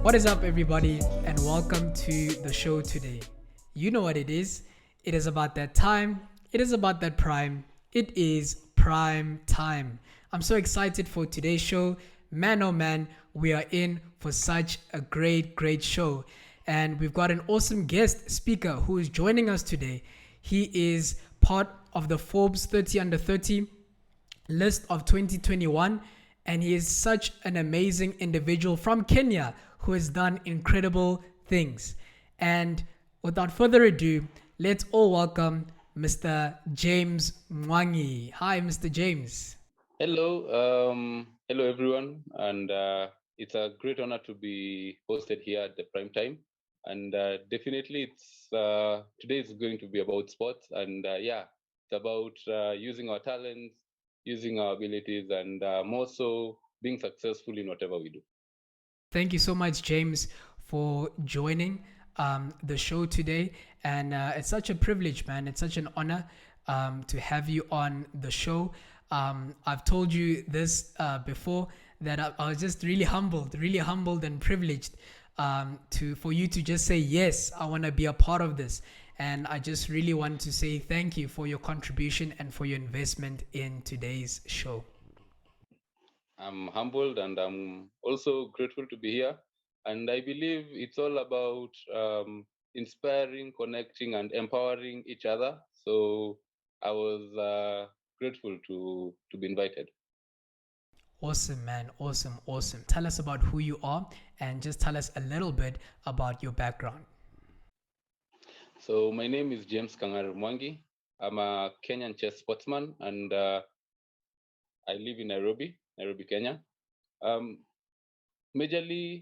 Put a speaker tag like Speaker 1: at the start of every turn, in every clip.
Speaker 1: What is up, everybody, and welcome to the show today. You know what it is. It is about that time. It is about that prime. It is prime time. I'm so excited for today's show. Man, oh man, we are in for such a great show. And we've got an awesome guest speaker who is joining us today. He is part of the Forbes 30 under 30 list of 2021, and he is such an amazing individual from Kenya who has done incredible things. And without further ado, let's all welcome Mr. James Mwangi. Hi, Mr. James.
Speaker 2: Hello everyone, and it's a great honor to be hosted here at the Primetime. And definitely, it's today is going to be about sports, and it's about using our talents, using our abilities, and more so being successful in whatever we do.
Speaker 1: Thank you so much, James, for joining the show today. And it's such a privilege, man. It's such an honor to have you on the show. I've told you this before that I was just really humbled and privileged for you to just say, yes, I want to be a part of this. And I just really want to say thank you for your contribution and for your investment in today's show.
Speaker 2: I'm humbled and I'm also grateful to be here. And I believe it's all about inspiring, connecting, and empowering each other. So I was grateful to be invited.
Speaker 1: Awesome, man. Awesome. Tell us about who you are and just tell us a little bit about your background.
Speaker 2: So my name is James Kang'aru Mwangi. I'm a Kenyan chess sportsman and I live in Nairobi, Kenya. Majorly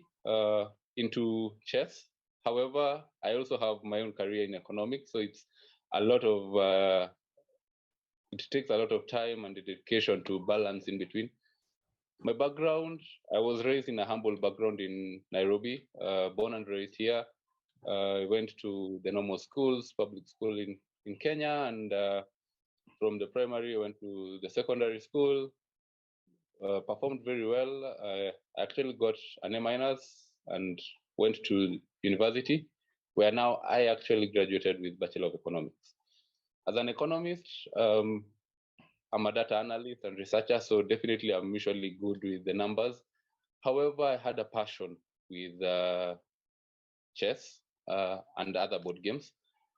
Speaker 2: into chess. However, I also have my own career in economics, so it's a lot of it takes a lot of time and dedication to balance in between. My background, I was raised in a humble background in Nairobi, born and raised here. I went to the normal schools, public school in Kenya, and from the primary, I went to the secondary school, performed very well. I actually got an A minus and went to university, where now I actually graduated with Bachelor of Economics. As an economist, I'm a data analyst and researcher, so definitely I'm usually good with the numbers. However, I had a passion with chess and other board games.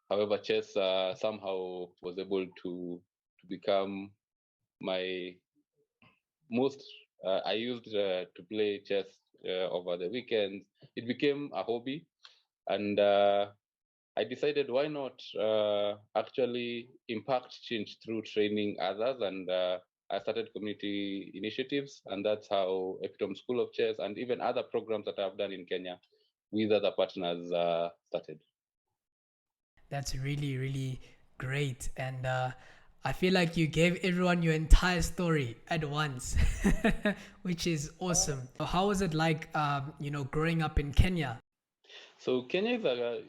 Speaker 2: However, chess somehow was able to become my most. I used to play chess over the weekends. It became a hobby, and I decided why not actually impact change through training others, and I started community initiatives, and that's how Epitome School of Chess and even other programs that I've done in Kenya with other partners started.
Speaker 1: That's really great. And I feel like you gave everyone your entire story at once, which is awesome. How was it like, growing up in Kenya?
Speaker 2: So Kenya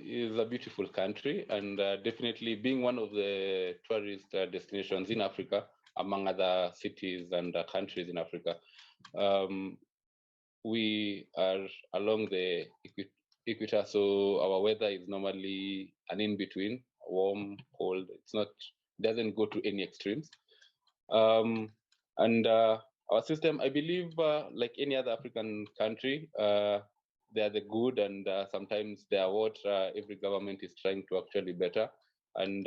Speaker 2: is a beautiful country, and definitely being one of the tourist destinations in Africa, among other cities and countries in Africa. Um, we are along the equator, so our weather is normally an in between, warm, cold. It's not doesn't go to any extremes. And our system, I believe, like any other African country, they are the good, and sometimes they are what every government is trying to actually better. And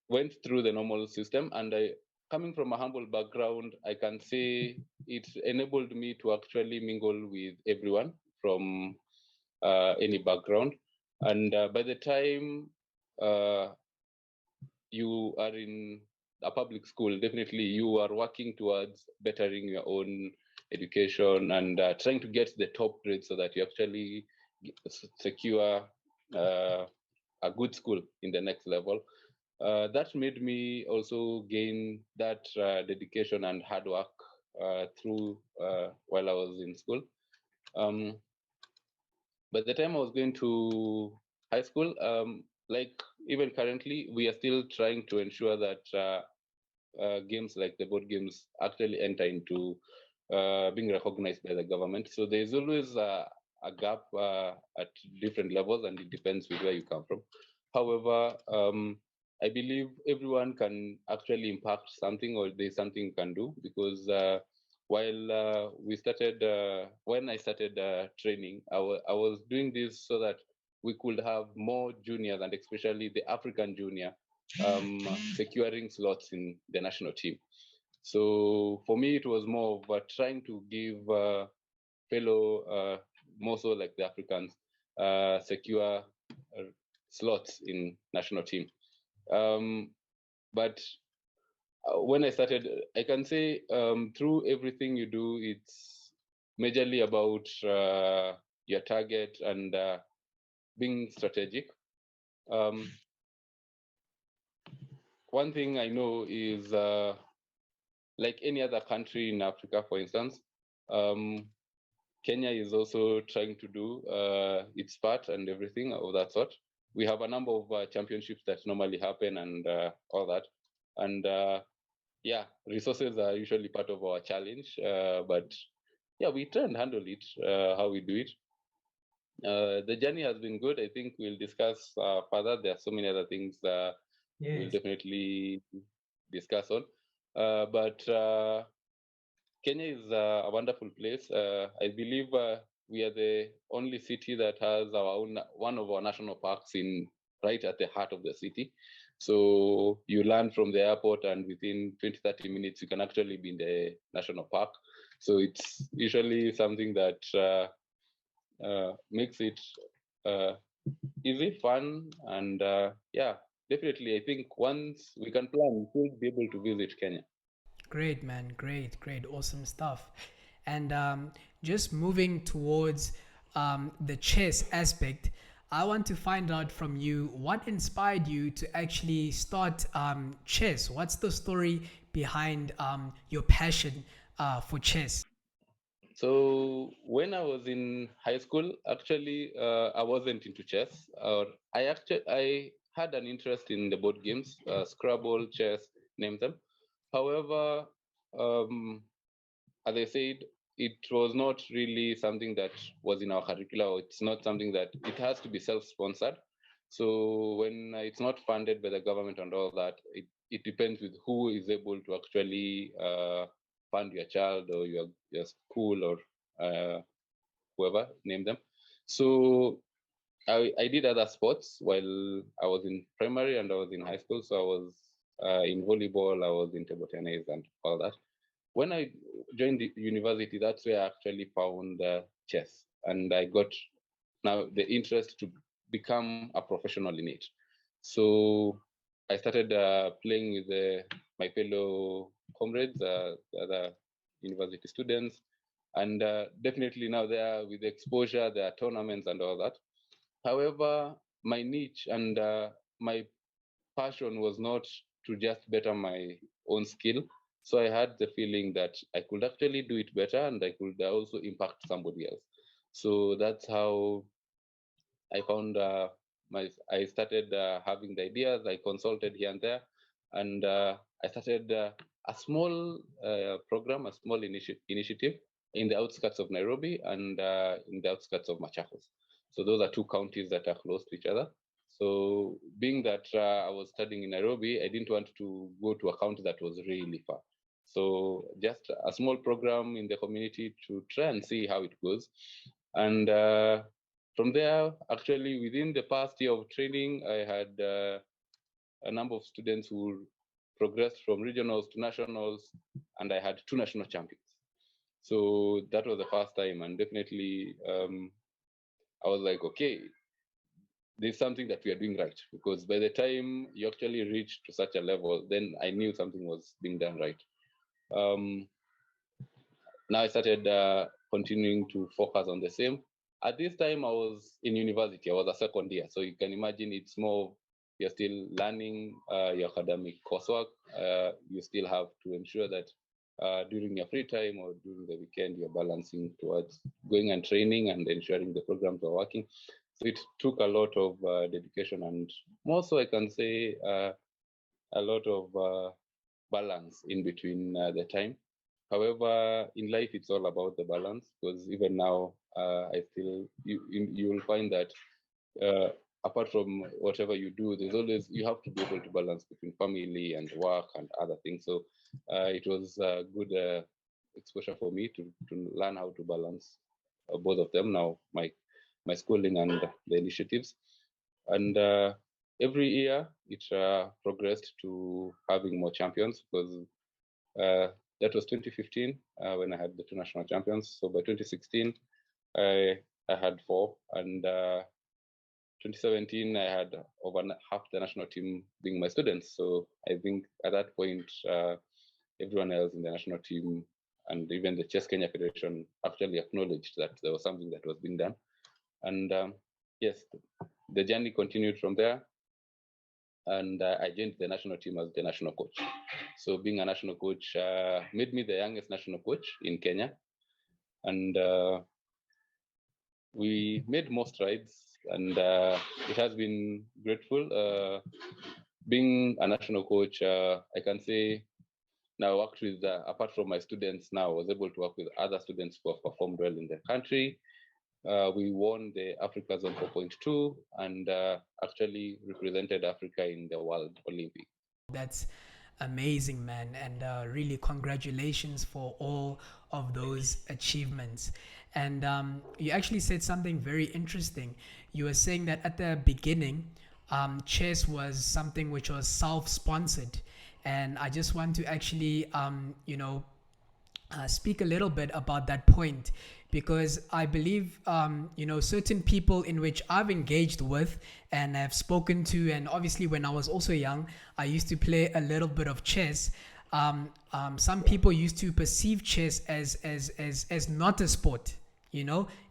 Speaker 2: went through the normal system, and coming from a humble background, I can say it enabled me to actually mingle with everyone from any background. And by the time you are in a public school, definitely you are working towards bettering your own education and trying to get the top grade so that you actually secure a good school in the next level. That made me also gain that dedication and hard work through while I was in school. Um, by the time I was going to high school, like even currently, we are still trying to ensure that games like the board games actually enter into being recognized by the government. So there's always a gap at different levels, and it depends with where you come from. However, I believe everyone can actually impact something, or there's something you can do, because while when I started training, I was doing this so that we could have more juniors, and especially the African junior, securing slots in the national team. So for me, it was more of trying to give fellow, more so like the Africans, secure slots in national team. But when I started, I can say through everything you do, it's majorly about your target and being strategic. One thing I know is like any other country in Africa, for instance, Kenya is also trying to do its part and everything of that sort. We have a number of championships that normally happen and all that. And yeah, resources are usually part of our challenge. But yeah, we try and handle it, how we do it. The journey has been good. I think we'll discuss further. There are so many other things we'll definitely discuss on. But Kenya is a wonderful place. I believe we are the only city that has one of our national parks right at the heart of the city. So you land from the airport, and within 20-30 minutes, you can actually be in the national park. So it's usually something that makes it easy, fun, and yeah, definitely. I think once we can plan, we'll be able to visit Kenya.
Speaker 1: Great, man. Great, great. Awesome stuff. And just moving towards the chess aspect, I want to find out from you what inspired you to actually start chess. What's the story behind your passion for chess?
Speaker 2: So when I was in high school, actually, I wasn't into chess. I had an interest in the board games, Scrabble, chess, name them. However, um, as I said, it was not really something that was in our curricula, or it's not something that it has to be self-sponsored. So when it's not funded by the government and all that, it depends with who is able to actually fund your child or your school or whoever, name them. So I did other sports while I was in primary and I was in high school. So I was in volleyball, I was in table tennis and all that. When I joined the university, that's where I actually found chess, and I got now the interest to become a professional in it. So I started playing with my fellow comrades, the other university students, and definitely now there with the exposure, there are tournaments and all that. However, my niche and my passion was not to just better my own skill. So I had the feeling that I could actually do it better and I could also impact somebody else. So that's how I found I started having the ideas. I consulted here and there, and I started a small program, a small initiative in the outskirts of Nairobi and in the outskirts of Machakos. So those are two counties that are close to each other. So being that I was studying in Nairobi, I didn't want to go to a county that was really far. So just a small program in the community to try and see how it goes. And from there, actually, within the past year of training, I had a number of students who progressed from regionals to nationals, and I had 2 national champions. So that was the first time, and definitely I was like, okay, there's something that we are doing right, because by the time you actually reach to such a level, then I knew something was being done right. Now I started continuing to focus on the same. At this time, I was in university. I was a second year, so you can imagine it's more you're still learning your academic coursework. You still have to ensure that during your free time or during the weekend, you're balancing towards going and training and ensuring the programs are working. So it took a lot of dedication, and more so, I can say a lot of balance in between the time. However, in life, it's all about the balance, because even now, I still, you will find that apart from whatever you do, there's always, you have to be able to balance between family and work and other things. So it was a good exposure for me to learn how to balance both of them now, my schooling and the initiatives. And every year it progressed to having more champions, because that was 2015 when I had the two national champions. So by 2016, I had four, and 2017 I had over half the national team being my students. So I think at that point, everyone else in the national team and even the Chess Kenya Federation actually acknowledged that there was something that was being done. And yes, the journey continued from there. And I joined the national team as the national coach. So being a national coach made me the youngest national coach in Kenya. And we made more strides, and it has been grateful. Being a national coach, I can say now I worked with, apart from my students now, I was able to work with other students who have performed well in the country. We won the Africa Zone 4.2 and actually represented Africa in the World Olympic.
Speaker 1: That's amazing, man. And really, congratulations for all of those achievements. And you actually said something very interesting. You were saying that at the beginning, chess was something which was self sponsored. And I just want to actually, speak a little bit about that point, because I believe certain people in which I've engaged with and have spoken to, and obviously when I was also young, I used to play a little bit of chess. Some people used to perceive chess as not a sport.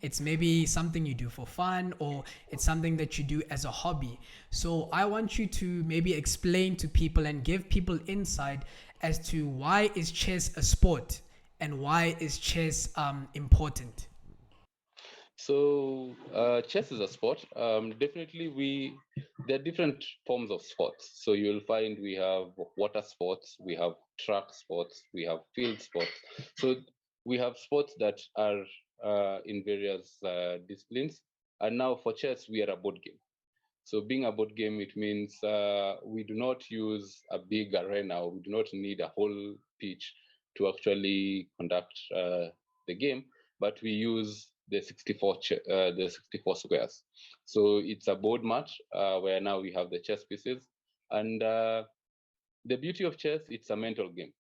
Speaker 1: It's maybe something you do for fun, or it's something that you do as a hobby. So I want you to maybe explain to people and give people insight as to why is chess a sport, and why is chess important?
Speaker 2: So chess is a sport. Definitely, there are different forms of sports. So you'll find we have water sports, we have track sports, we have field sports. So we have sports that are in various disciplines. And now for chess, we are a board game. So being a board game, it means we do not use a big arena. We do not need a whole pitch to actually conduct the game, but we use the 64 squares. So it's a board match where now we have the chess pieces, and the beauty of chess, it's a mental game.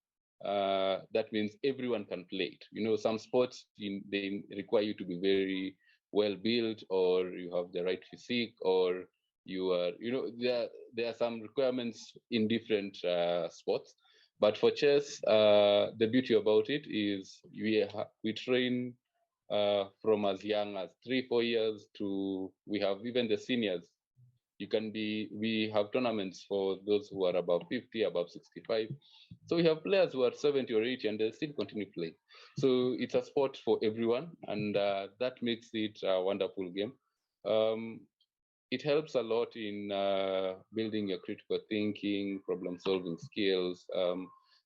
Speaker 2: That means everyone can play it. Some sports they require you to be very well built, or you have the right physique, or you are, there are some requirements in different sports. But for chess, the beauty about it is we train from as young as 3-4 years to, we have even the seniors. We have tournaments for those who are above 50, above 65. So we have players who are 70 or 80 and they still continue playing. So it's a sport for everyone, and that makes it a wonderful game. It helps a lot in building your critical thinking, problem solving skills,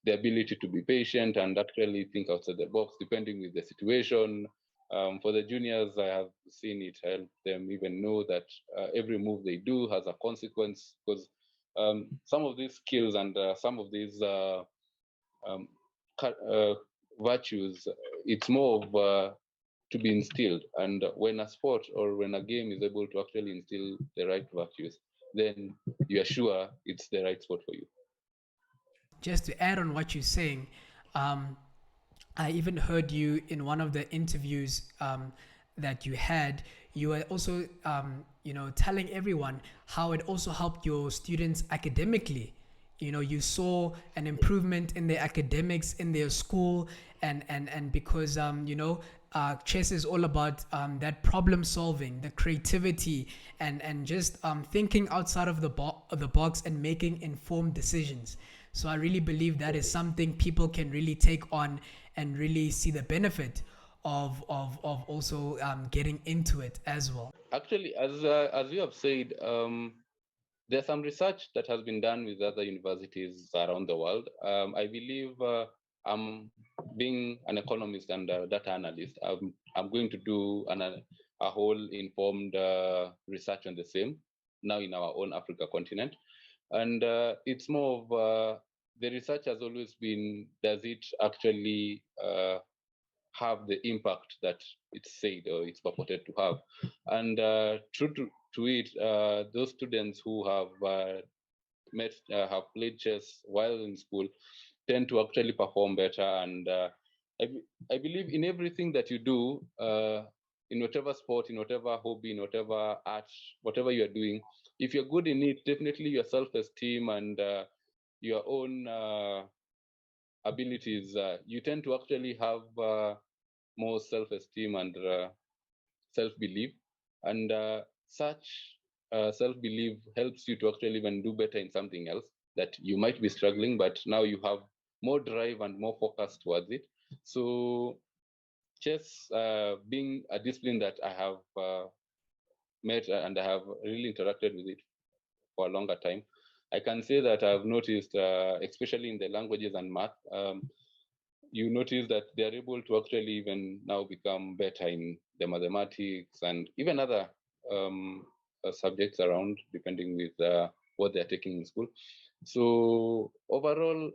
Speaker 2: the ability to be patient and actually think outside the box, depending with the situation. For the juniors, I have seen it help them even know that every move they do has a consequence, because some of these skills and some of these um, virtues, it's more of to be instilled. And when a sport or when a game is able to actually instill the right virtues, then you are sure it's the right sport for you.
Speaker 1: Just to add on what you're saying, um, I even heard you in one of the interviews that you had. You were also, telling everyone how it also helped your students academically. You saw an improvement in their academics in their school, and because chess is all about that problem solving, the creativity, and just thinking outside of the box and making informed decisions. So I really believe that is something people can really take on and really see the benefit of also getting into it as well.
Speaker 2: Actually, as you have said, there's some research that has been done with other universities around the world. I believe I'm being an economist and a data analyst, I'm going to do a whole informed research on the same now in our own Africa continent. And it's more of the research has always been, does it actually have the impact that it's said or it's purported to have? And true to it, those students who have have played chess while in school tend to actually perform better. And I believe in everything that you do, in whatever sport, in whatever hobby, in whatever art, whatever you're doing, if you're good in it, definitely your self-esteem and your own abilities, you tend to actually have more self-esteem and self-belief. And such self-belief helps you to actually even do better in something else that you might be struggling, but now you have more drive and more focus towards it. So chess, being a discipline that I have met and I have really interacted with it for a longer time, I can say that I've noticed, especially in the languages and math, you notice that they're able to actually even now become better in the mathematics and even other subjects around, depending with what they're taking in school. So overall,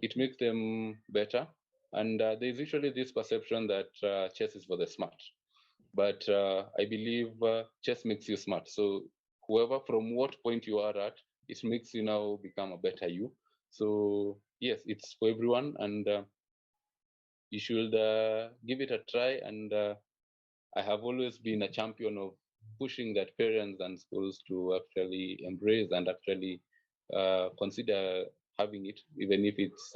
Speaker 2: it makes them better. And there's usually this perception that chess is for the smart. But I believe chess makes you smart. So whoever, from what point you are at, it makes you now become a better you. So yes, it's for everyone, and you should give it a try. And I have always been a champion of pushing that parents and schools to actually embrace and actually consider having it, even if it's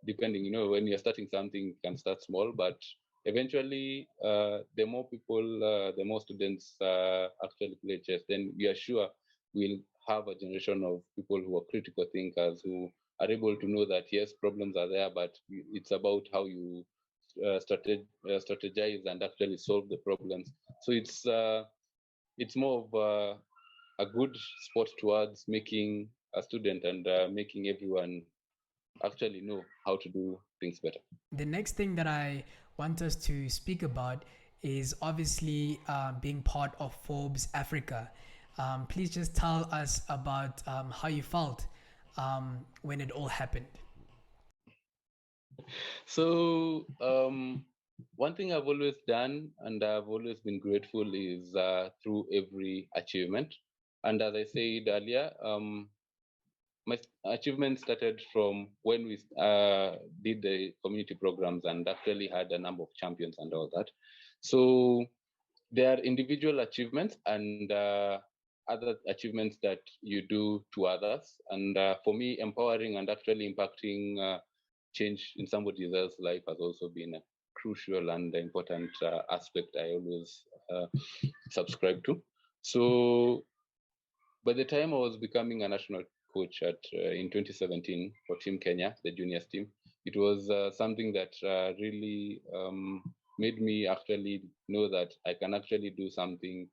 Speaker 2: depending, when you're starting something, you can start small, but eventually, the more people, the more students actually play chess, then we are sure we'll have a generation of people who are critical thinkers, who are able to know that yes, problems are there, but it's about how you strategize and actually solve the problems. So it's more of a good spot towards making a student and making everyone actually know how to do things better.
Speaker 1: The next thing that I want us to speak about is obviously being part of Forbes Africa. Please just tell us about how you felt when it all happened.
Speaker 2: So one thing I've always done and I've always been grateful is through every achievement. And as I said earlier, my achievement started from when we did the community programs and actually had a number of champions and all that. So there are individual achievements and other achievements that you do to others. And for me, empowering and actually impacting change in somebody else's life has also been a crucial and important aspect I always subscribe to. So by the time I was becoming a national coach in 2017 for Team Kenya, the juniors team, it was something that really made me actually know that I can actually do something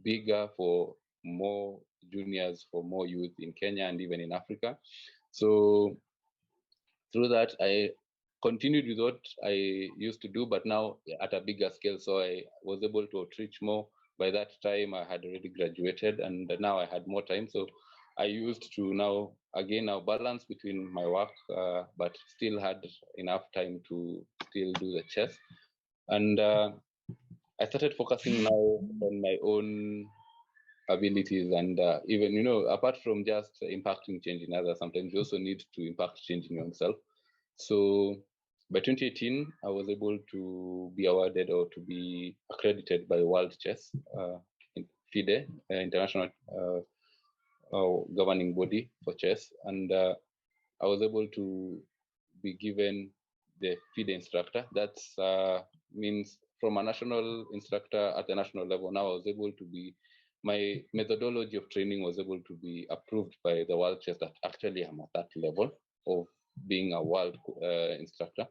Speaker 2: bigger for more juniors, for more youth in Kenya and even in Africa. So through that, I continued with what I used to do, but now at a bigger scale. So I was able to outreach more. By that time, I had already graduated, and now I had more time. So I used to now balance between my work, but still had enough time to still do the chess. And I started focusing now on my own abilities, and even apart from just impacting change in others, sometimes you also need to impact change in yourself. So by 2018, I was able to be awarded or to be accredited by World Chess in FIDE, international governing body for chess, and I was able to be given the FIDE instructor. That means from a national instructor at the national level. Now I was able to be, my methodology of training was able to be approved by the World Chess, that actually I'm at that level of being a world instructor,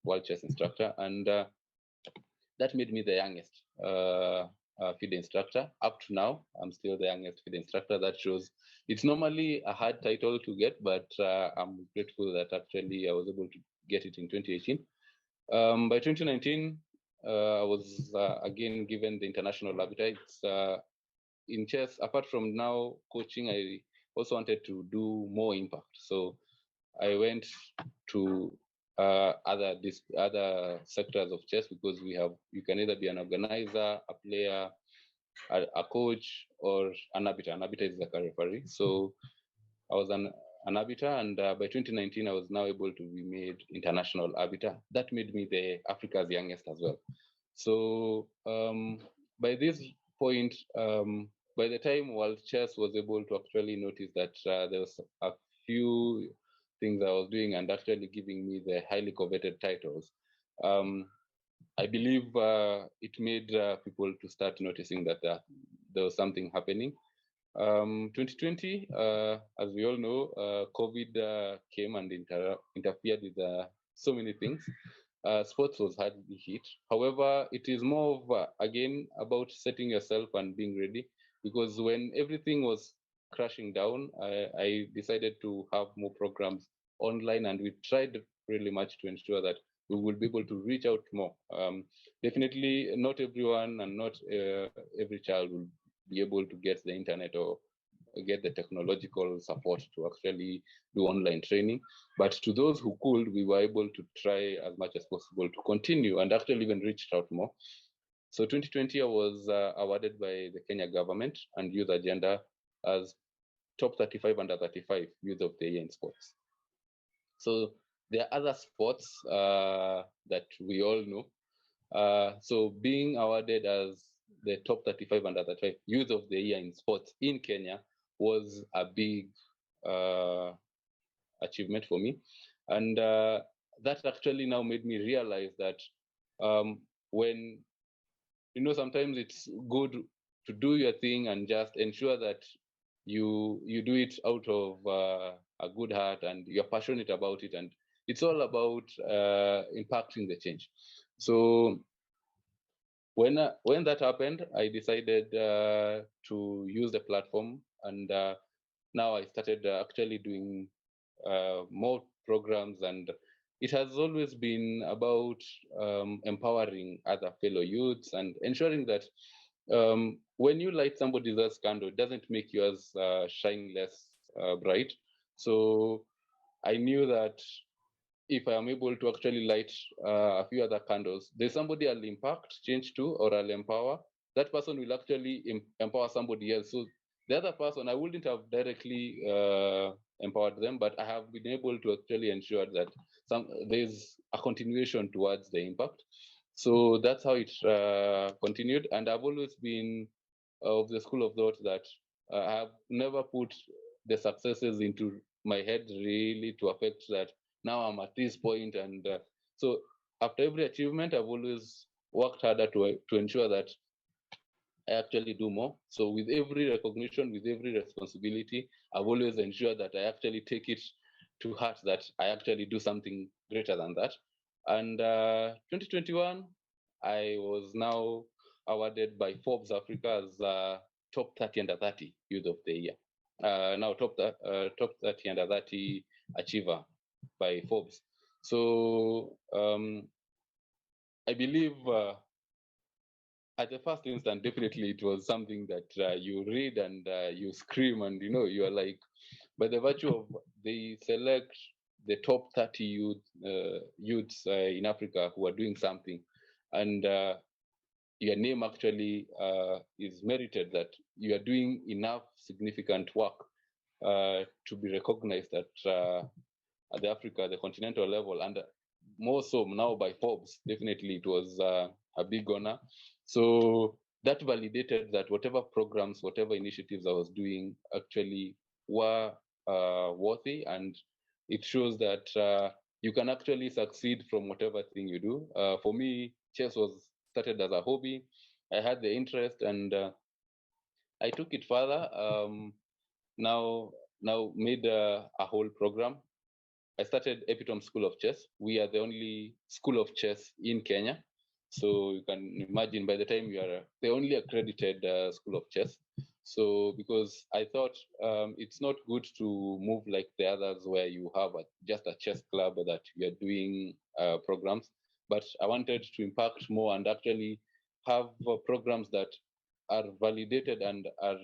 Speaker 2: world chess instructor, and that made me the youngest FIDE instructor. Up to now, I'm still the youngest FIDE instructor. That shows it's normally a hard title to get, but I'm grateful that actually I was able to get it in 2018. By 2019, I was again given the international habitat. In chess, apart from now coaching, I also wanted to do more impact. So I went to other sectors of chess, because you can either be an organizer, a player, a coach, or an arbiter. An arbiter is like a referee. So I was an arbiter, and by 2019, I was now able to be made international arbiter. That made me the Africa's youngest as well. So by this point, by the time World Chess was able to actually notice that there was a few things I was doing and actually giving me the highly coveted titles, I believe it made people to start noticing that there was something happening. 2020, as we all know, COVID came and interfered with so many things. Sports was hardly hit. However, it is more of, again, about setting yourself and being ready, because when everything was crashing down, I decided to have more programs online, and we tried really much to ensure that we will be able to reach out more. Definitely, not everyone and not every child will be able to get the internet or get the technological support to actually do online training. But to those who could, we were able to try as much as possible to continue and actually even reach out more. So 2020, I was awarded by the Kenya government and Youth Agenda as top 35 under 35 Youth of the Year in sports. So there are other sports that we all know. So being awarded as the top 35 under 35 Youth of the Year in sports in Kenya was a big achievement for me. And that actually now made me realize that when, sometimes it's good to do your thing and just ensure that you do it out of a good heart and you're passionate about it, and it's all about impacting the change. So when that happened, I decided to use the platform, and now I started actually doing more programs, and it has always been about empowering other fellow youths and ensuring that when you light somebody else's candle, it doesn't make yours shine less bright. So I knew that if I am able to actually light a few other candles, there's somebody I'll impact, change to, or I'll empower. That person will actually empower somebody else. So the other person, I wouldn't have directly empowered them, but I have been able to actually ensure that there's a continuation towards the impact. So that's how it continued. And I've always been of the school of thought that I have never put the successes into my head really to affect that now I'm at this point. And so after every achievement, I've always worked harder to ensure that I actually do more. So with every recognition, with every responsibility, I've always ensured that I actually take it to heart, that I actually do something greater than that. And 2021, I was now awarded by Forbes Africa as top 30 under 30 Youth of the Year. Now top 30 under 30 achiever by Forbes. So I believe at the first instant, definitely it was something that you read and you scream, and you are like, by the virtue of they select the top 30 youths in Africa who are doing something, and your name actually is merited, that you are doing enough significant work to be recognized at the Africa, the continental level, and more so now by Forbes. Definitely, it was a big honor. So that validated that whatever programs, whatever initiatives I was doing actually were worthy, and it shows that you can actually succeed from whatever thing you do. For me, chess was started as a hobby. I had the interest, and I took it further. Now made a whole program. I started Epitome School of Chess. We are the only school of chess in Kenya. So you can imagine, by the time you are the only accredited school of chess. So because I thought it's not good to move like the others where you have just a chess club that you are doing programs. but I wanted to impact more and actually have programs that are validated and are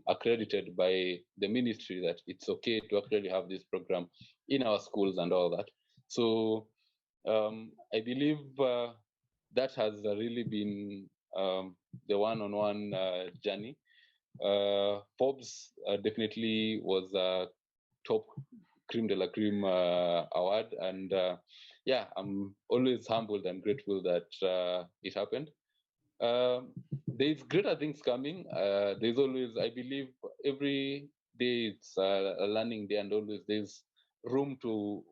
Speaker 2: accredited by the ministry that it's okay to actually have this program in our schools and all that. So I believe that has really been the one-on-one journey. Forbes definitely was a top cream de la cream award, and yeah, I'm always humbled and grateful that it happened. There's greater things coming. There's always, I believe, every day it's a learning day, and always there's room to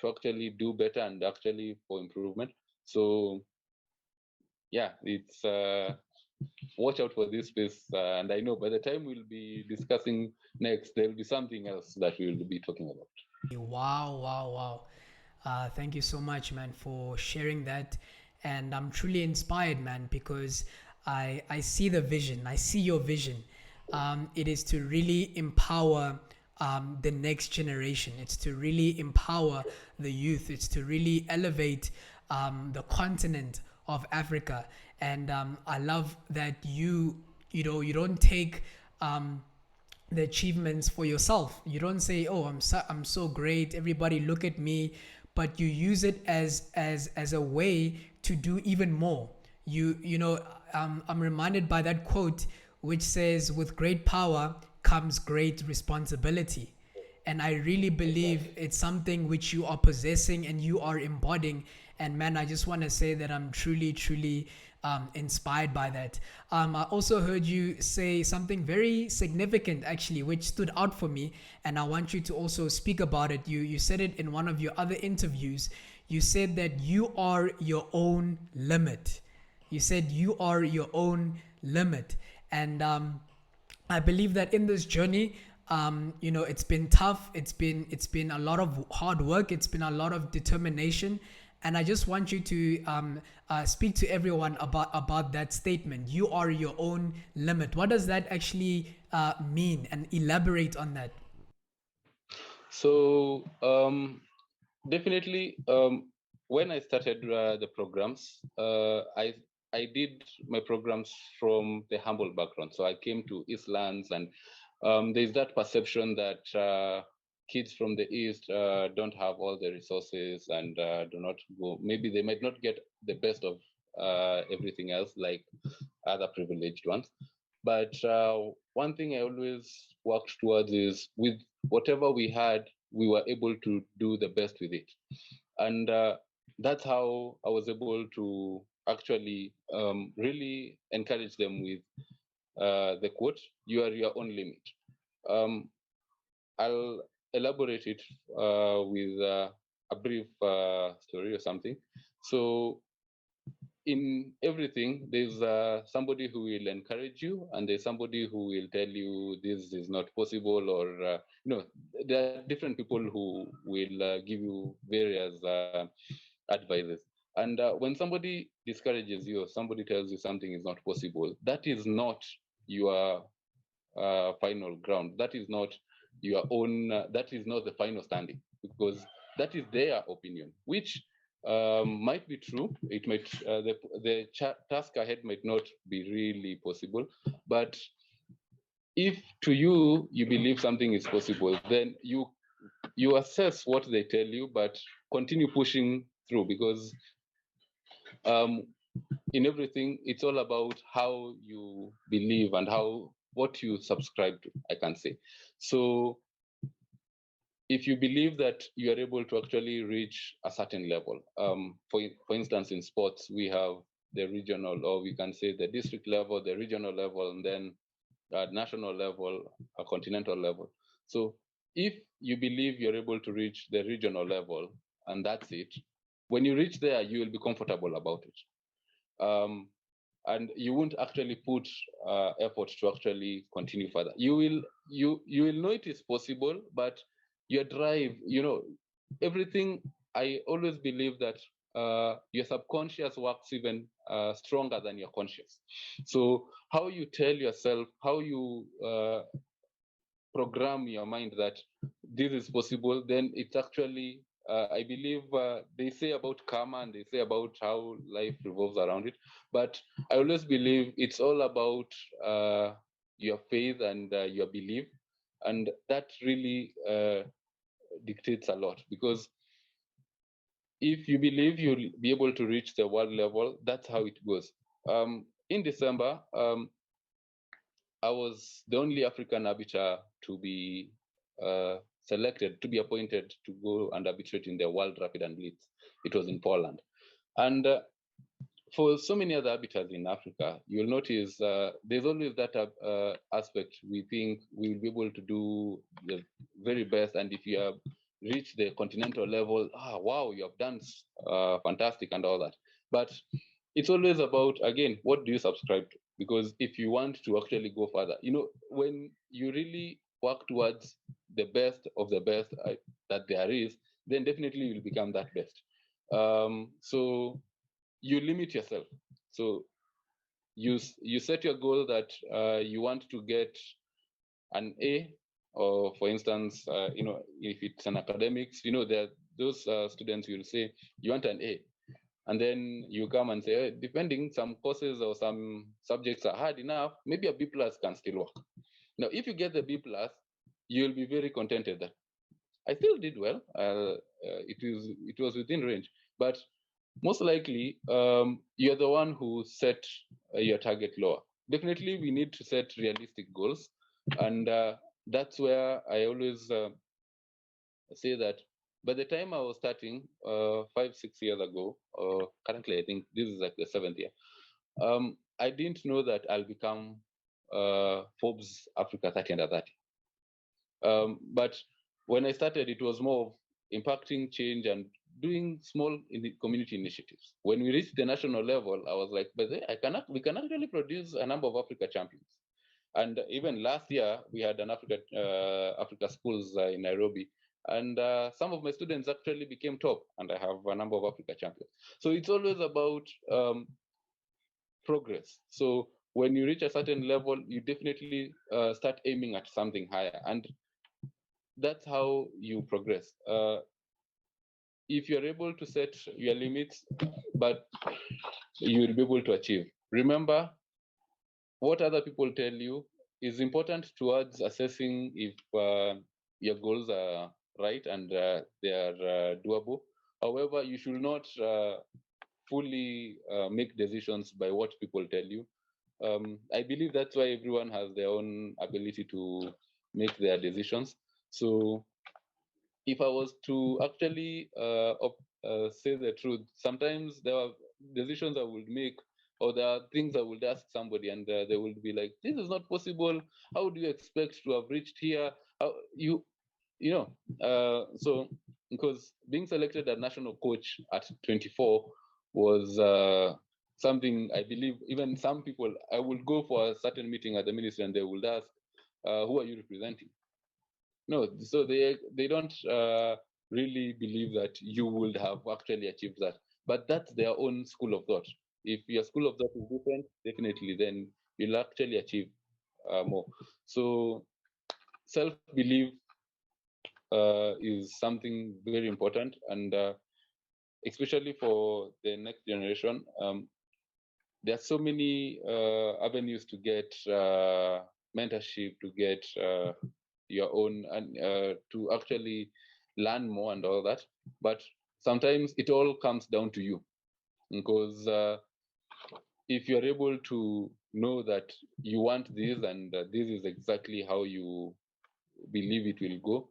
Speaker 2: actually do better and actually for improvement. So yeah, it's watch out for this space, and I know by the time we'll be discussing next, there'll be something else that we'll be talking about.
Speaker 1: Wow, wow, wow. Thank you so much, man, for sharing that. And I'm truly inspired, man, because I see the vision. I see your vision. It is to really empower the next generation. It's to really empower the youth. It's to really elevate the continent of Africa. And I love that you don't take the achievements for yourself. You don't say, "Oh, I'm so great. Everybody look at me," but you use it as a way to do even more. I'm reminded by that quote, which says, "With great power comes great responsibility." And I really believe it's something which you are possessing and you are embodying. And man, I just want to say that I'm truly inspired by that. I also heard you say something very significant, actually, which stood out for me, and I want you to also speak about it. You said it in one of your other interviews. You said that you are your own limit. You said you are your own limit, and I believe that in this journey, it's been tough. It's been a lot of hard work. It's been a lot of determination, and I just want you to speak to everyone about that statement. You are your own limit. What does that actually mean? And elaborate on that.
Speaker 2: So definitely, when I started the programs, I did my programs from the humble background. So I came to Eastlands, and there's that perception that kids from the East don't have all the resources and do not go. Maybe they might not get the best of everything else like other privileged ones. But one thing I always worked towards is with whatever we had, we were able to do the best with it. And that's how I was able to actually really encourage them with the quote, "You are your own limit." Um, I'll elaborate it with a brief story or something. So in everything, there's somebody who will encourage you, and there's somebody who will tell you this is not possible, or there are different people who will give you various advices. And when somebody discourages you, or somebody tells you something is not possible, that is not your final ground. That is not your own. That is not the final standing, because that is their opinion, which might be true. It might the task ahead might not be really possible, but if to you you believe something is possible, then you assess what they tell you, but continue pushing through, because um, in everything it's all about how you believe and how what you subscribe to, I can say. So if you believe that you are able to actually reach a certain level, for instance, in sports, we have the regional, or we can say the district level, the regional level, and then national level, a continental level. So if you believe you're able to reach the regional level and that's it, when you reach there, you will be comfortable about it. And you won't actually put effort to actually continue further. You will know it is possible, but your drive, everything. I always believe that your subconscious works even stronger than your conscious. So how you tell yourself, how you program your mind that this is possible, then it actually I believe they say about karma and they say about how life revolves around it, but I always believe it's all about your faith and your belief, and that really dictates a lot, because if you believe you'll be able to reach the world level, that's how it goes. In December, I was the only African arbiter to be selected, to be appointed to go and arbitrate in the World Rapid and Blitz. It was in Poland. And for so many other arbiters in Africa, you'll notice there's always that aspect. We think we'll be able to do the very best. And if you have reached the continental level, wow, you have done fantastic and all that. But it's always about, again, what do you subscribe to? Because if you want to actually go further, when you really work towards the best of the best that there is, then definitely you'll become that best. So you limit yourself. So you set your goal that you want to get an A, or for instance, if it's an academics, there those students will say you want an A, and then you come and say, depending, some courses or some subjects are hard enough, maybe a B plus can still work. Now, if you get the B plus, you'll be very contented that I still did well. It was within range, but most likely you're the one who set your target lower. Definitely, we need to set realistic goals, and that's where I always say that by the time I was starting 5-6 years ago, currently I think this is like the 7th year, I didn't know that I'll become Forbes Africa 30 under 30. But when I started, it was more of impacting change and doing small community initiatives. When we reached the national level, I was like, but we can actually produce a number of Africa champions. And even last year, we had an Africa schools in Nairobi, and some of my students actually became top, and I have a number of Africa champions. So it's always about progress. So when you reach a certain level, you definitely start aiming at something higher, and that's how you progress. If you're able to set your limits, but you will be able to achieve. Remember, what other people tell you is important towards assessing if your goals are right and they are doable. However, you should not fully make decisions by what people tell you. I believe that's why everyone has their own ability to make their decisions. So if I was to actually say the truth, sometimes there are decisions I would make, or there are things I would ask somebody, and they would be like, "This is not possible. How do you expect to have reached here? How, so because being selected as national coach at 24 was something I believe even some people, I would go for a certain meeting at the ministry and they would ask, "Who are you representing?" No, so they don't really believe that you would have actually achieved that. But that's their own school of thought. If your school of thought is different, definitely then you'll actually achieve more. So self-belief is something very important, and especially for the next generation. There are so many avenues to get mentorship, to get your own, and to actually learn more and all that. But sometimes it all comes down to you, because if you're able to know that you want this and this is exactly how you believe it will go,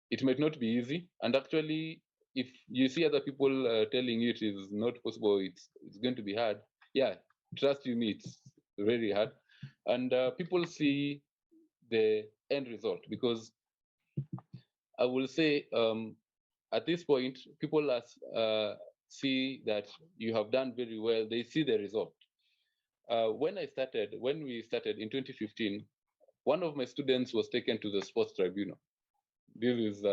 Speaker 2: it might not be easy. And actually, if you see other people telling you it is not possible, it's going to be hard. Yeah, trust you me, it's very hard. And people see the end result, because I will say at this point, people see that you have done very well. They see the result. When we started in 2015, one of my students was taken to the sports tribunal. This is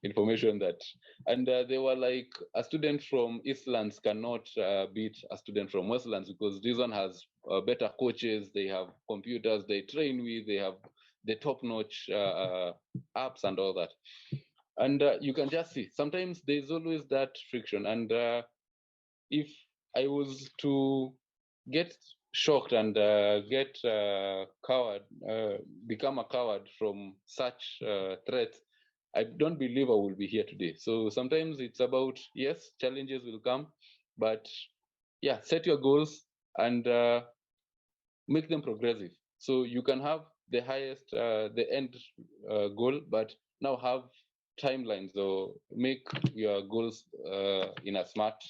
Speaker 2: information that, and they were like, a student from Eastlands cannot beat a student from Westlands, because this one has better coaches, they have computers they train with, they have the top-notch apps and all that. And you can just see sometimes there's always that friction. And if I was to get shocked and get coward, become a coward from such threats, I don't believe I will be here today. So sometimes it's about, yes, challenges will come, but yeah, set your goals and make them progressive. So you can have the highest, the end goal, but now have timelines or make your goals in a smart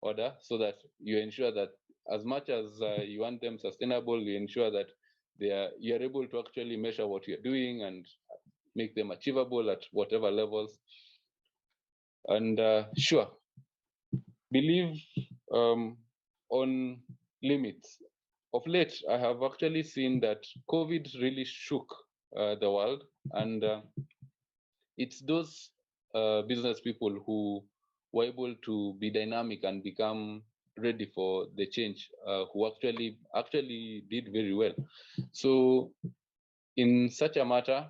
Speaker 2: order, so that you ensure that as much as you want them sustainable, you ensure that you're able to actually measure what you're doing and make them achievable at whatever levels. And sure, believe on limits. Of late, I have actually seen that COVID really shook the world, and it's those business people who were able to be dynamic and become ready for the change, who actually did very well. So, in such a matter,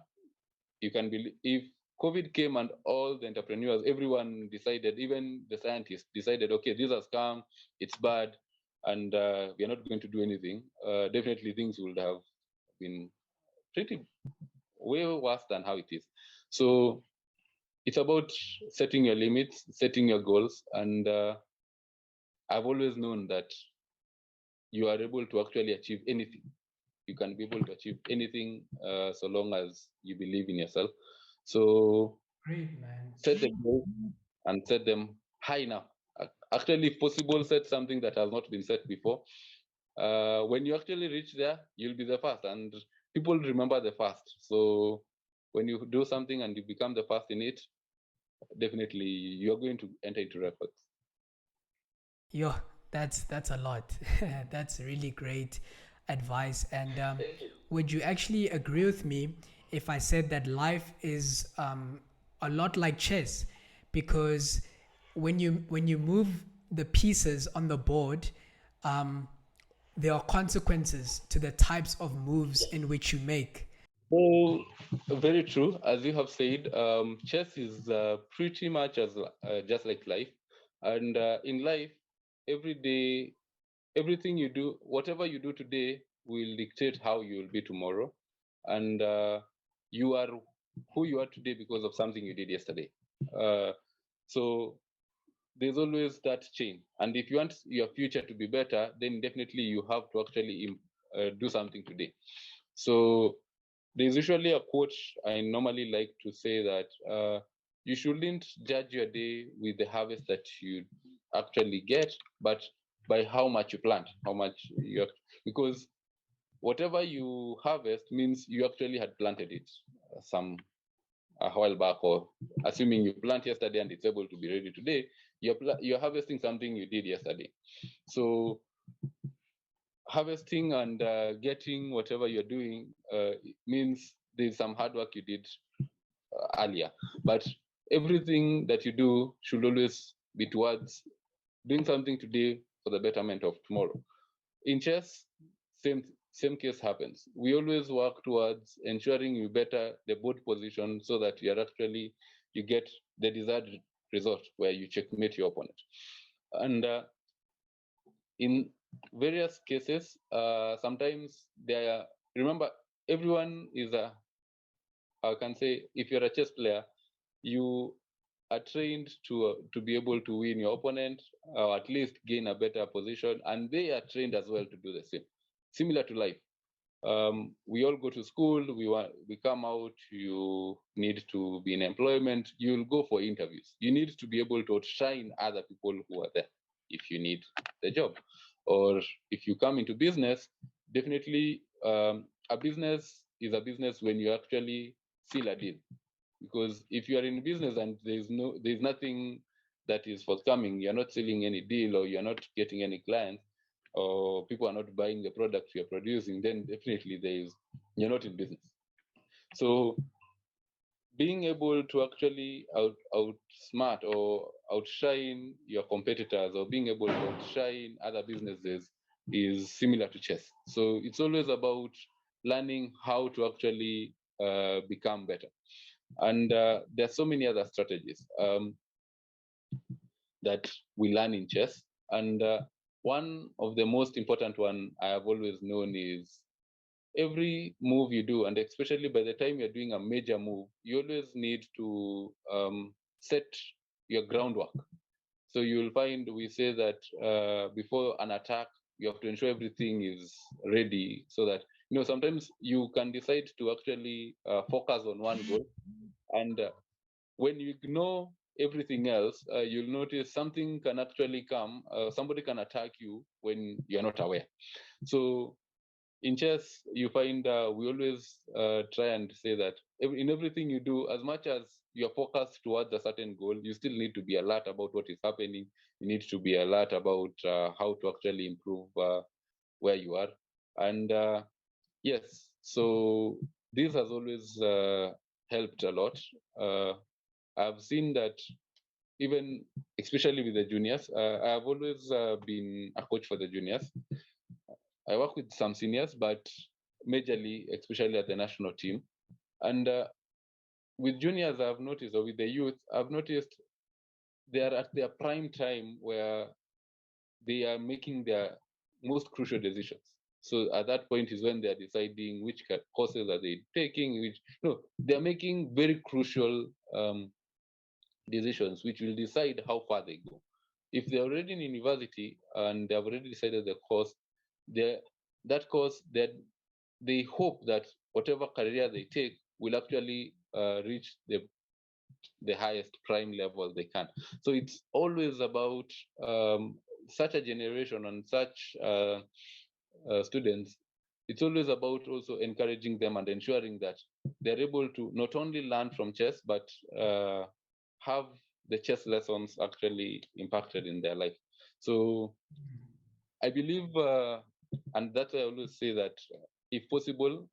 Speaker 2: you can believe if COVID came and all the entrepreneurs, everyone decided, even the scientists decided, okay, this has come, it's bad, and we are not going to do anything. Definitely, things would have been pretty way worse than how it is. So it's about setting your limits, setting your goals, and I've always known that you are able to actually achieve anything. You can be able to achieve anything so long as you believe in yourself. So
Speaker 1: Great, man.
Speaker 2: set the goals and set them high enough. Actually, if possible, set something that has not been set before. When you actually reach there, you'll be the first, and people remember the first. So when you do something and you become the first in it, definitely you're going to enter into records.
Speaker 1: Yo, that's a lot. That's really great advice. And would you actually agree with me if I said that life is a lot like chess? Because when you move the pieces on the board, um, there are consequences to the types of moves in which you make.
Speaker 2: So, very true. As you have said, chess is pretty much as just like life. And in life, every day, everything you do, whatever you do today, will dictate how you will be tomorrow. And you are who you are today because of something you did yesterday. Uh, so there's always that chain. And if you want your future to be better, then definitely you have to actually do something today. So there's usually a quote I normally like to say that you shouldn't judge your day with the harvest that you actually get, but by how much you plant, how much you because whatever you harvest means you actually had planted it some a while back, or assuming you plant yesterday and it's able to be ready today, you're harvesting something you did yesterday. So harvesting and getting whatever you're doing means there's some hard work you did earlier, but everything that you do should always be towards doing something today for the betterment of tomorrow. In chess, same case happens. We always work towards ensuring you better the board position so that you get the desired result where you checkmate your opponent. And in various cases, sometimes remember, everyone is I can say, if you're a chess player, you are trained to be able to win your opponent, or at least gain a better position, and they are trained as well to do the same. Similar to life, we all go to school. We come out. You need to be in employment. You'll go for interviews. You need to be able to outshine other people who are there if you need the job, or if you come into business. Definitely, a business is a business when you actually seal a deal, because if you are in business and there's nothing that is forthcoming, you're not selling any deal, or you're not getting any clients, or people are not buying the product you're producing, then definitely you're not in business. So being able to actually outsmart or outshine your competitors, or being able to outshine other businesses, is similar to chess. So it's always about learning how to actually become better. And there are so many other strategies that we learn in chess. And one of the most important one I have always known is every move you do, and especially by the time you're doing a major move, you always need to set your groundwork. So you'll find we say that before an attack, you have to ensure everything is ready so that, sometimes you can decide to actually focus on one goal. And when you ignore everything else, you'll notice something can actually come, somebody can attack you when you're not aware. So in chess, you find we always try and say that in everything you do, as much as you're focused towards a certain goal, you still need to be alert about what is happening. You need to be alert about how to actually improve where you are. And yes, so this has always helped a lot. I've seen that even, especially with the juniors, I've always been a coach for the juniors. I work with some seniors, but majorly, especially at the national team. And with juniors, I've noticed, or with the youth, I've noticed they are at their prime time where they are making their most crucial decisions. So at that point is when they are deciding which courses are they taking, which no, they're making very crucial decisions, which will decide how far they go. If they're already in university and they've already decided the course, that course, they hope that whatever career they take will actually reach the highest prime level they can. So it's always about such a generation and such students. It's always about also encouraging them and ensuring that they're able to not only learn from chess, but have the chess lessons actually impacted in their life. So I believe, and that's why I always say that if possible,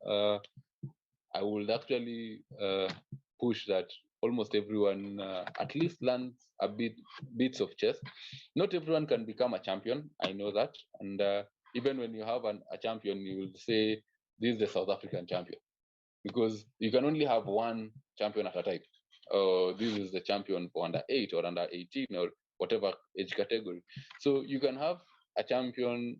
Speaker 2: I would actually push that almost everyone at least learns a bits of chess. Not everyone can become a champion. I know that, and even when you have a champion, you will say this is the South African champion because you can only have one champion at a time. This is the champion for under 8 or under 18 or whatever age category. So you can have a champion,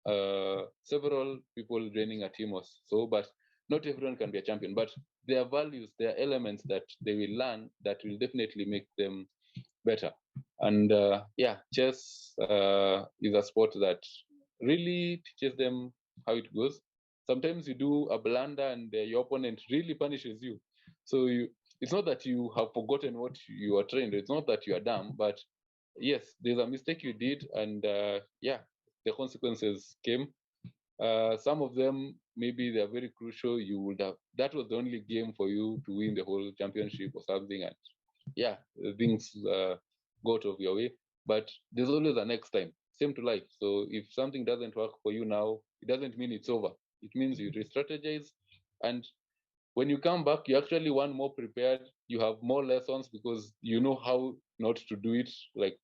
Speaker 2: several people joining a team or so, but not everyone can be a champion. But there are values, there are elements that they will learn that will definitely make them better. And yeah, chess is a sport that really teaches them how it goes. Sometimes you do a blunder and your opponent really punishes you. So it's not that you have forgotten what you are trained. It's not that you are dumb, but yes, there's a mistake you did, and yeah, the consequences came. Some of them maybe they're very crucial. You would have that was the only game for you to win the whole championship or something, and yeah, things go out of your way. But there's always a next time. Same to life. So if something doesn't work for you now, it doesn't mean it's over. It means you re-strategize, and when you come back, you actually one more prepared. You have more lessons because you know how not to do it like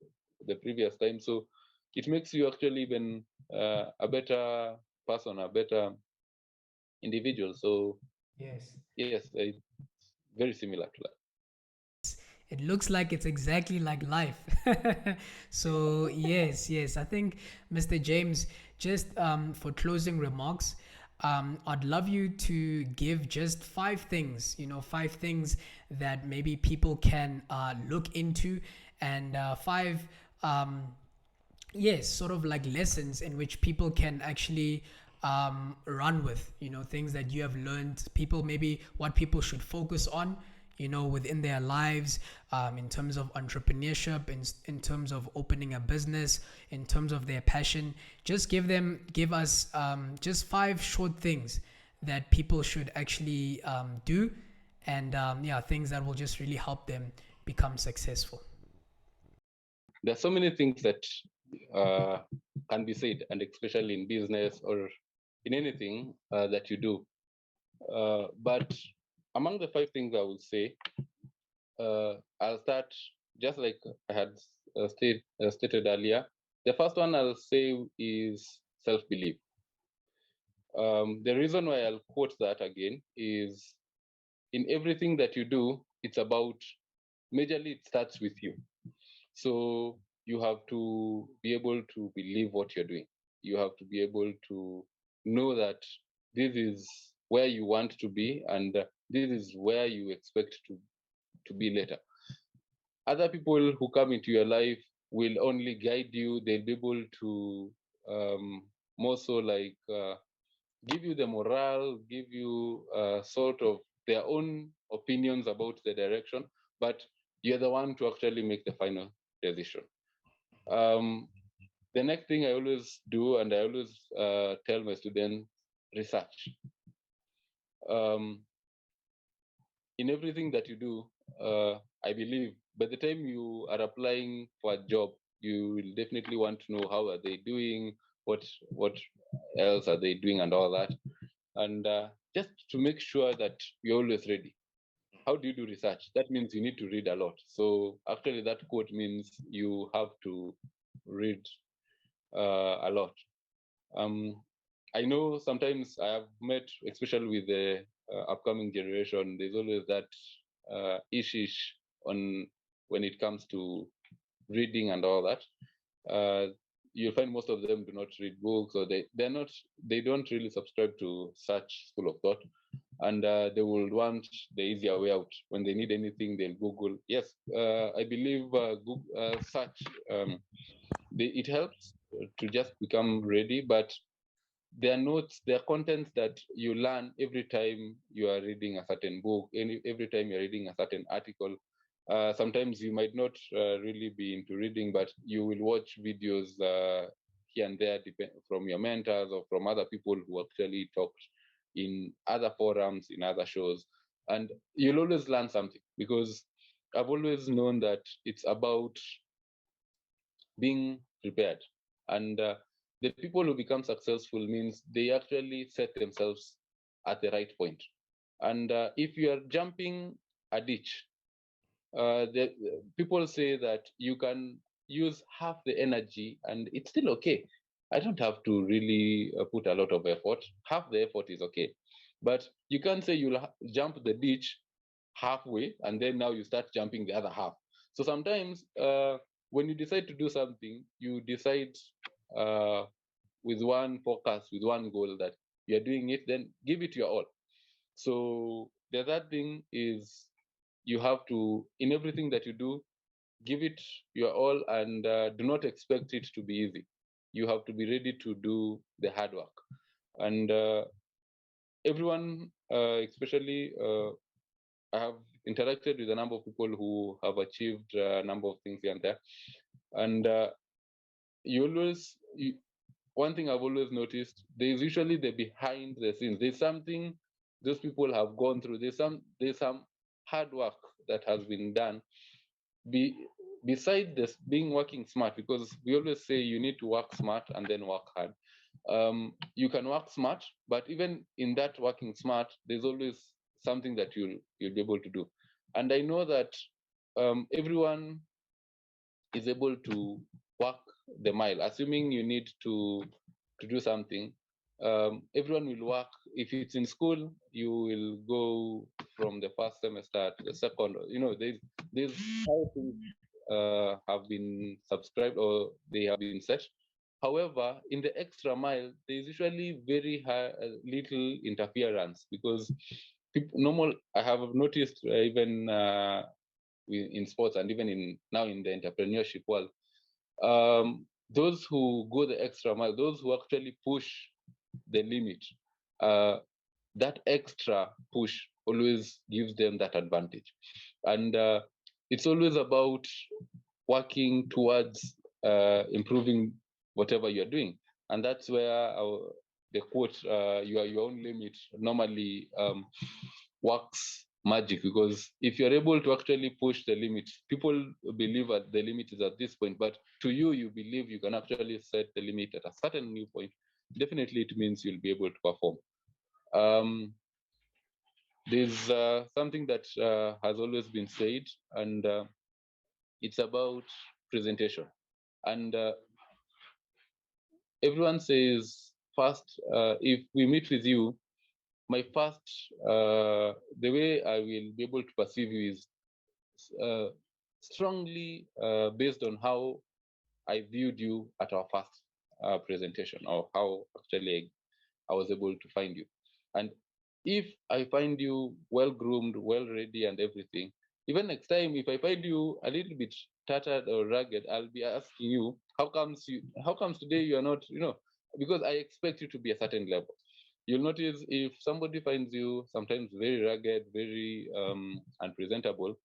Speaker 2: the previous time. So it makes you actually even a better person, a better individual. So
Speaker 1: Yes.
Speaker 2: yes, it's very similar to that.
Speaker 1: It looks like it's exactly like life. So, yes, yes. I think, Mr. James, just for closing remarks, I'd love you to give just 5 things, 5 things that maybe people can look into, and five, yes, sort of like lessons in which people can actually run with, things that you have learned, people maybe what people should focus on, within their lives, in terms of entrepreneurship, in terms of opening a business, in terms of their passion. Just give us just 5 short things that people should actually do, and yeah, things that will just really help them become successful.
Speaker 2: There's so many things that uh, can be said, and especially in business or in anything that you do. But among the 5 things I would say, I'll start just like I had stated earlier. The first one I'll say is self-belief. The reason why I'll quote that again is in everything that you do, it's about, majorly it starts with you. So you have to be able to believe what you're doing. You have to be able to know that this is where you want to be, and this is where you expect to be later. Other people who come into your life will only guide you. They'll be able to more so like give you the morale, give you sort of their own opinions about the direction, but you're the one to actually make the final decision. The next thing I always do, and I always tell my students, research. In everything that you do, I believe by the time you are applying for a job, you will definitely want to know how are they doing, what else are they doing, and all that, and just to make sure that you're always ready. How do you do research? That means you need to read a lot. So actually, that quote means you have to read a lot. I know sometimes I have met, especially with the upcoming generation, there's always that issues on when it comes to reading and all that. You'll find most of them do not read books, or they don't really subscribe to such school of thought, and they will want the easier way out. When they need anything, they'll Google. Yes, I believe Google search it helps to just become ready, but there are notes, there are contents that you learn every time you are reading a certain book, every time you're reading a certain article. Sometimes you might not really be into reading, but you will watch videos here and there from your mentors or from other people who actually talked in other forums, in other shows, and you'll always learn something, because I've always known that it's about being prepared. And the people who become successful means they actually set themselves at the right point. And if you are jumping a ditch, the people say that you can use half the energy and it's still okay. I don't have to really put a lot of effort. Half the effort is okay. But you can't say you'll jump the ditch halfway and then now you start jumping the other half. So sometimes when you decide to do something, you decide uh, with one focus, with one goal, that you're doing it, then give it your all. So the other thing is, you have to, in everything that you do, give it your all, and do not expect it to be easy. You have to be ready to do the hard work. And everyone, especially I have interacted with a number of people who have achieved a number of things here and there. And one thing I've always noticed, there's usually the behind the scenes. There's something those people have gone through. There's some hard work that has been done. Beside this being working smart, because we always say you need to work smart and then work hard. You can work smart, but even in that working smart, there's always something that you'll be able to do. And I know that everyone is able to work the mile, assuming you need to do something. Everyone will work. If it's in school, you will go from the first semester to the second. There's how things have been subscribed or they have been set. However, in the extra mile, there's usually very little interference, because normal. I have noticed even in sports and even now in the entrepreneurship world, those who go the extra mile, those who actually push the limit, that extra push always gives them that advantage. And it's always about working towards improving whatever you're doing. And that's where the quote, you are your own limit, normally works magic, because if you're able to actually push the limit, people believe that the limit is at this point, but to you, you believe you can actually set the limit at a certain new point, definitely it means you'll be able to perform. There's something that has always been said, and it's about presentation. And everyone says, first, if we meet with you, my first, the way I will be able to perceive you is strongly based on how I viewed you at our first presentation, or how actually I was able to find you. And if I find you well groomed, well ready, and everything, even next time, if I find you a little bit tattered or ragged, I'll be asking you, how comes today you are not, because I expect you to be a certain level. You'll notice if somebody finds you sometimes very ragged, very unpresentable,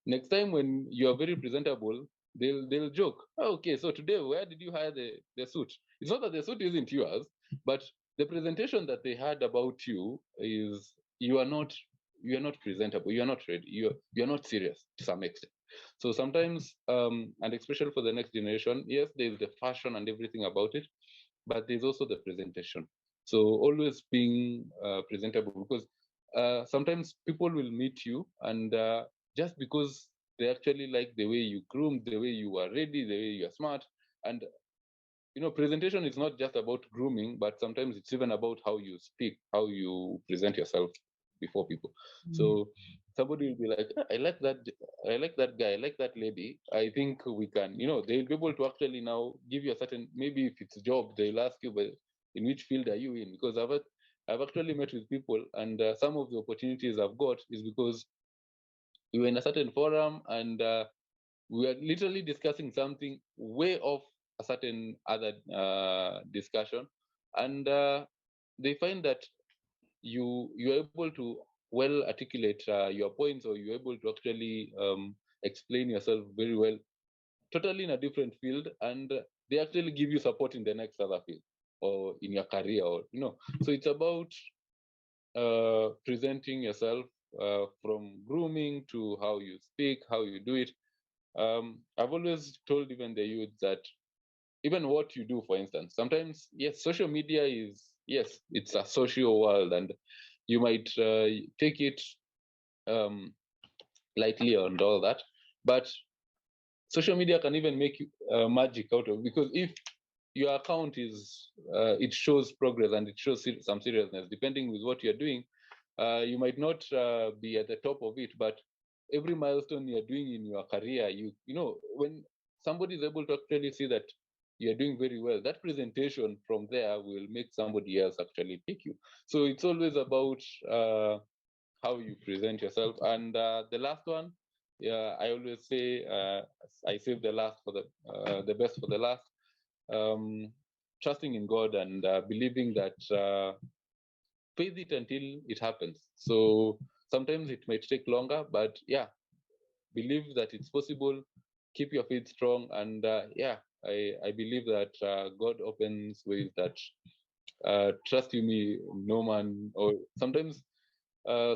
Speaker 2: next time when you are very presentable, they'll joke, oh, okay, so today where did you hire the suit? It's not that the suit isn't yours, but the presentation that they had about you is you are not presentable, you are not ready, you're not serious to some extent. So sometimes, and especially for the next generation, yes, there's the fashion and everything about it, but there's also the presentation. So always being presentable, because sometimes people will meet you, and just because they actually like the way you groomed, the way you are ready, the way you are smart. And presentation is not just about grooming, but sometimes it's even about how you speak, how you present yourself before people. So somebody will be like, "Ah, I like that guy, I like that lady. I think we can," they'll be able to actually now give you a certain, maybe if it's a job, they'll ask you, but in which field are you in? Because I've actually met with people, and some of the opportunities I've got is because we were in a certain forum, and we were literally discussing something way off a certain other discussion, and they find that you're able to well articulate your points, or you're able to actually explain yourself very well, totally in a different field, and they actually give you support in the next other field, or in your career, or so it's about presenting yourself, from grooming to how you speak, how you do it. I've always told even the youth that even what you do, for instance, sometimes, yes, social media is, yes, it's a social world, and you might take it um, lightly and all that, but social media can even make magic out of, because if your account is it shows progress, and it shows some seriousness, depending with what you're doing, you might not be at the top of it, but every milestone you're doing in your career, when somebody is able to actually see that you're doing very well, that presentation from there will make somebody else actually pick you. So it's always about how you present yourself. And the last one, yeah, I always say, I save the best for the last. Trusting in God, and believing that faith it until it happens. So sometimes it might take longer, but yeah, believe that it's possible. Keep your faith strong, and yeah, I believe that God opens ways that, trust you me, no man, or sometimes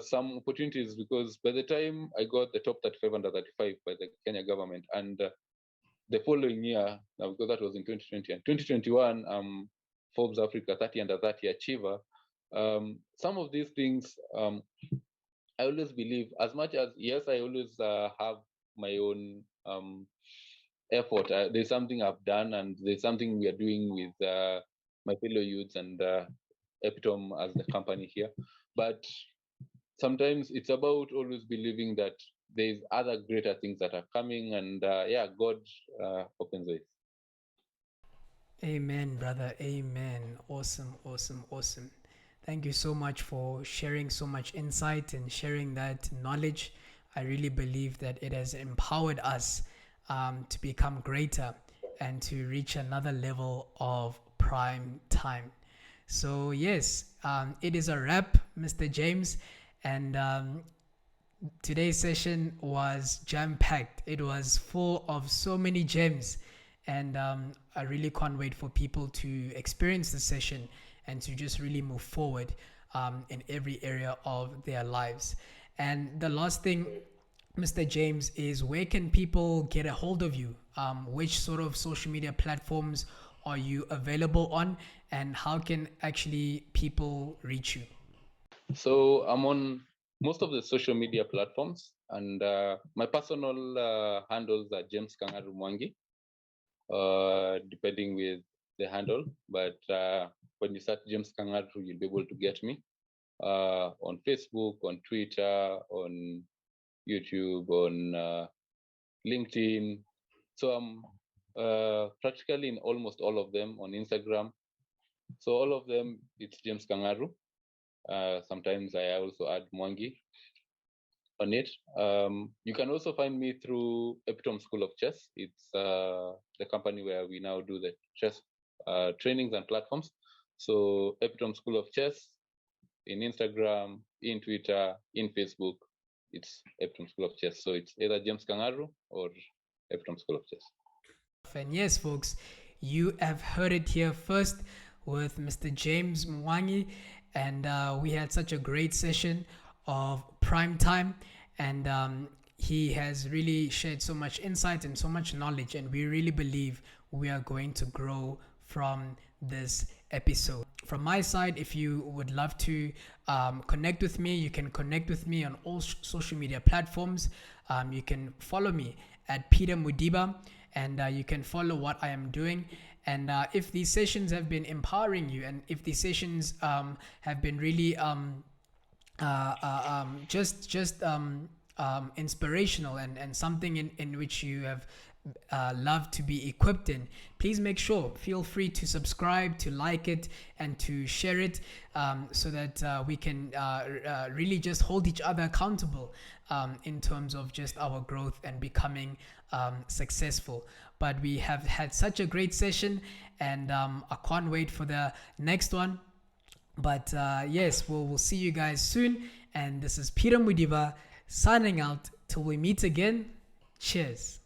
Speaker 2: some opportunities, because by the time I got the top 35 under 35 by the Kenya government, and the following year, now because that was in 2020 and 2021, Forbes Africa 30 under 30 achiever. Some of these things, I always believe, as much as, yes, I always have my own effort. There's something I've done, and there's something we are doing with my fellow youths, and Epitome as the company here. But sometimes it's about always believing that there's other greater things that are coming, and yeah, God opens ways.
Speaker 1: Amen, brother. Amen. Awesome, awesome, awesome. Thank you so much for sharing so much insight and sharing that knowledge. I really believe that it has empowered us to become greater and to reach another level of prime time. So, yes, it is a wrap, Mr. James. And today's session was jam packed. It was full of so many gems, and I really can't wait for people to experience the session and to just really move forward in every area of their lives. And the last thing, Mr. James, is where can people get a hold of you? Which sort of social media platforms are you available on, and how can actually people reach you?
Speaker 2: So I'm on most of the social media platforms, and my personal handles are James Kang'aru Mwangi, depending with the handle. But when you search James Kang'aru, you'll be able to get me. on Facebook, on Twitter, on YouTube, on LinkedIn. So I'm practically in almost all of them, on Instagram. So all of them, it's James Kang'aru. Sometimes I also add Mwangi on it. You can also find me through Epitome School of Chess. It's the company where we now do the chess trainings and platforms. So Epitome School of Chess in Instagram, in Twitter, in Facebook, it's Epitome School of Chess. So it's either James Kang'aru or Epitome School of Chess.
Speaker 1: And yes, folks, you have heard it here first with Mr. James Mwangi, and we had such a great session of prime time, and he has really shared so much insight and so much knowledge, and we really believe we are going to grow from this episode. From my side, if you would love to connect with me, you can connect with me on all social media platforms. You can follow me at Peter Mudiba, and you can follow what I am doing. And if these sessions have been empowering you, and if these sessions have been really inspirational, and something in which you have loved to be equipped in, please feel free to subscribe, to like it, and to share it, so that we can really just hold each other accountable in terms of just our growth and becoming successful. But we have had such a great session, and I can't wait for the next one. But yes, we'll see you guys soon. And this is Peter Mudiba signing out till we meet again. Cheers.